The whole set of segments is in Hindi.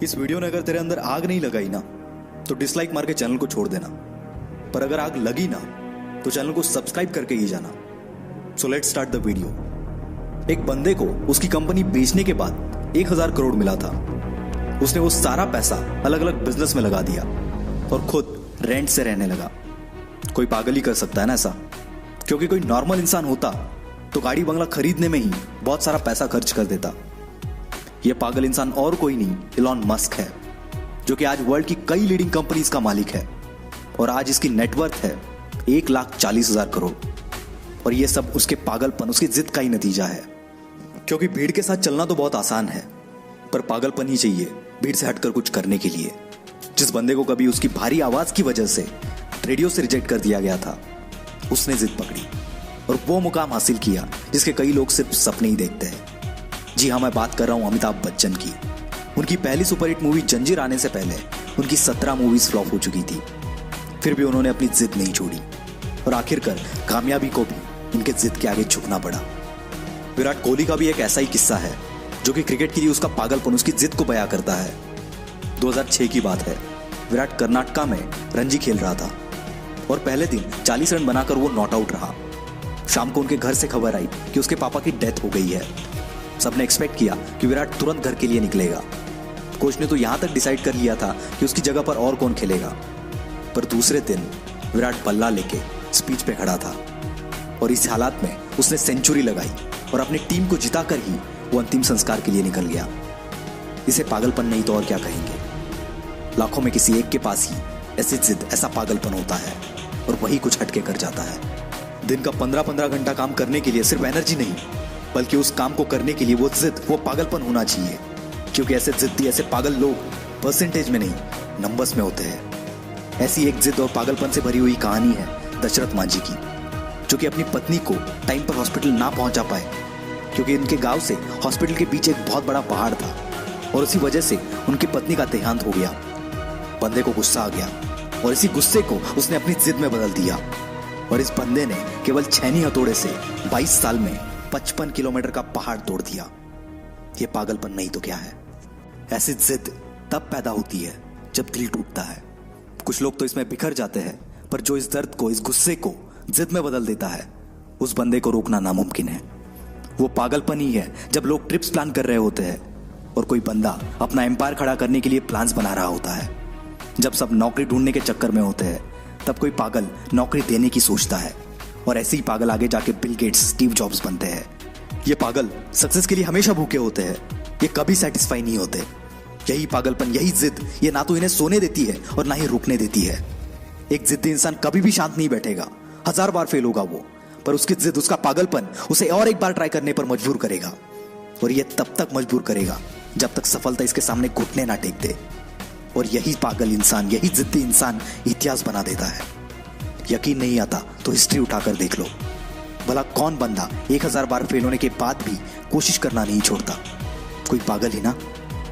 इस वीडियो ने अगर तेरे अंदर आग नहीं लगाई ना तो डिसलाइक मार के चैनल को छोड़ देना, पर अगर आग लगी ना तो चैनल को सब्सक्राइब करके ही जाना। So let's start the video. एक बंदे को उसकी कंपनी बेचने के बाद 1000 करोड़ मिला था। उसने वो सारा पैसा अलग अलग बिजनेस में लगा दिया और खुद रेंट से रहने लगा। कोई पागल ही कर सकता है ना ऐसा, क्योंकि कोई नॉर्मल इंसान होता तो गाड़ी बंगला खरीदने में ही बहुत सारा पैसा खर्च कर देता। यह पागल इंसान और कोई नहीं, इलॉन मस्क है, जो कि आज वर्ल्ड की कई लीडिंग कंपनीज का मालिक है और आज इसकी नेटवर्थ है 1,40,000 करोड़। और यह सब उसके पागलपन, उसकी जिद का ही नतीजा है। क्योंकि भीड़ के साथ चलना तो बहुत आसान है, पर पागलपन ही चाहिए भीड़ से हटकर कुछ करने के लिए। जिस बंदे को कभी उसकी भारी आवाज की वजह से रेडियो से रिजेक्ट कर दिया गया था, उसने जिद पकड़ी और वो मुकाम हासिल किया जिसके कई लोग सिर्फ सपने ही देखते हैं। जी हाँ, मैं बात कर रहा हूं अमिताभ बच्चन की। उनकी पहली सुपरहिट मूवी जंजीर आने से पहले उनकी 17 मूवीज फ्लॉप हो चुकी थी, फिर भी उन्होंने अपनी जिद नहीं छोड़ी और आखिरकार कामयाबी को भी उनके जिद के आगे झुकना पड़ा। विराट कोहली का भी एक ऐसा ही किस्सा है, जो कि क्रिकेट के लिए उसका पागलपन, उसकी जिद को बयां करता है। 2006 की बात है। विराट कर्नाटका में रणजी खेल रहा था और पहले दिन 40 रन बनाकर वो नॉट आउट रहा। शाम को उनके घर से खबर आई कि उसके पापा की डेथ हो गई है। सबने एक्सपेक्ट किया कि विराट तुरंत घर के लिए निकलेगा। कोच ने तो यहां तक डिसाइड कर लिया था कि उसकी जगह पर और कौन खेलेगा, पर दूसरे दिन विराट बल्ला लेके स्पीच पे खड़ा था और इस हालात में उसने सेंचुरी लगाई और अपनी टीम को जिताकर ही वो अंतिम संस्कार के लिए निकल गया। इसे पागलपन नहीं तो और क्या कहेंगे। लाखों में किसी एक के पास ही ऐसी जिद, ऐसा पागलपन होता है और वही कुछ हटके कर जाता है। दिन का 15-15 घंटा काम करने के लिए सिर्फ एनर्जी नहीं, बल्कि उस काम को करने के लिए वो जिद, वो पागलपन होना चाहिए। क्योंकि ऐसे जिद्दी, ऐसे पागल लोग परसेंटेज में नहीं, नंबर्स में होते हैं। ऐसी एक जिद और पागलपन से भरी हुई कहानी है दशरथ मांझी की, जो कि अपनी पत्नी को टाइम पर हॉस्पिटल ना पहुंचा पाए, क्योंकि इनके गांव से हॉस्पिटल के पीछे एक बहुत बड़ा पहाड़ था और उसी वजह से उनकी पत्नी का देहांत हो गया। बंदे को गुस्सा आ गया और इसी गुस्से को उसने अपनी जिद में बदल दिया और इस बंदे ने केवल छेनी हथौड़े से 22 साल में 55 किलोमीटर का पहाड़ तोड़ दिया। यह पागलपन नहीं तो क्या है। ऐसी जिद तब पैदा होती है जब दिल टूटता है। कुछ लोग तो इसमें बिखर जाते हैं, पर जो इस दर्द को, इस गुस्से को जिद में बदल देता है, उस बंदे को रोकना नामुमकिन है। वो पागलपन ही है जब लोग ट्रिप्स प्लान कर रहे होते हैं और कोई बंदा अपना एम्पायर खड़ा करने के लिए प्लान्स बना रहा होता है। जब सब नौकरी ढूंढने के चक्कर में होते हैं, तब कोई पागल नौकरी देने की सोचता है और ऐसे ही पागल आगे जाके बिल गेट्स, स्टीव जॉब्स बनते हैं। ये पागल सक्सेस के लिए हमेशा भूखे होते हैं, ये कभी सेटिस्फाई नहीं होते। यही पागलपन, यही जिद, ये ना तो इन्हें सोने देती है और ना ही रुकने देती है। एक जिद्दी इंसान कभी भी शांत नहीं बैठेगा, 1000 बार फेल होगा वो, पर उसकी जिद, उसका पागलपन उसे और एक बार ट्राई करने पर मजबूर करेगा। और ये तब तक मजबूर करेगा जब तक सफलता इसके सामने घुटने ना टेक दे। और यही पागल इंसान, यही जिद्दी इंसान इतिहास बना देता है। यकीन नहीं आता तो हिस्ट्री उठाकर देख लो। भला कौन बंदा 1000 बार फेल होने के बाद भी कोशिश करना नहीं छोड़ता? कोई पागल ही ना।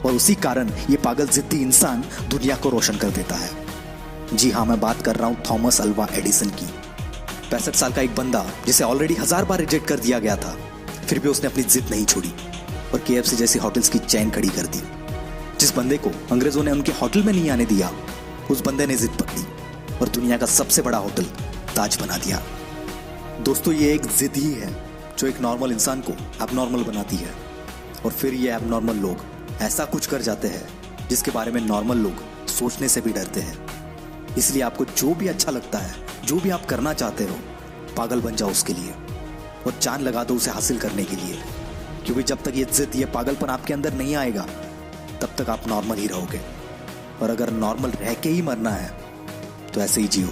और उसी कारण ये पागल जिद्दी इंसान दुनिया को रोशन कर देता है। जी हाँ, मैं बात कर रहा हूं थॉमस अल्वा एडिसन की। 65 साल का एक बंदा जिसे ऑलरेडी 1000 बार रिजेक्ट कर दिया गया था, फिर भी उसने अपनी जिद नहीं छोड़ी और KFC जैसी होटल्स की चेन खड़ी कर दी। जिस बंदे को अंग्रेजों ने उनके होटल में नहीं आने दिया, उस बंदे ने जिद पकड़ी और दुनिया का सबसे बड़ा होटल ताज बना दिया। दोस्तों, ये एक जिद ही है जो एक नॉर्मल इंसान को एबनॉर्मल बनाती है और फिर ये एबनॉर्मल लोग ऐसा कुछ कर जाते हैं जिसके बारे में नॉर्मल लोग सोचने से भी डरते हैं। इसलिए आपको जो भी अच्छा लगता है, जो भी आप करना चाहते हो, पागल बन जाओ उसके लिए और जान लगा दो उसे हासिल करने के लिए। क्योंकि जब तक ये जिद, ये पागलपन आपके अंदर नहीं आएगा, तब तक आप नॉर्मल ही रहोगे। और अगर नॉर्मल रह के ही मरना है तो ऐसे ही जियो,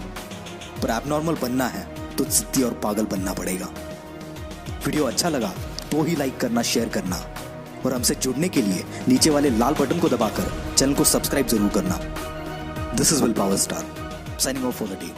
पर एबनॉर्मल बनना है तो जिद्दी और पागल बनना पड़ेगा। वीडियो अच्छा लगा तो ही लाइक करना, शेयर करना और हमसे जुड़ने के लिए नीचे वाले लाल बटन को दबाकर चैनल को सब्सक्राइब जरूर करना। This is will power star signing off for the day.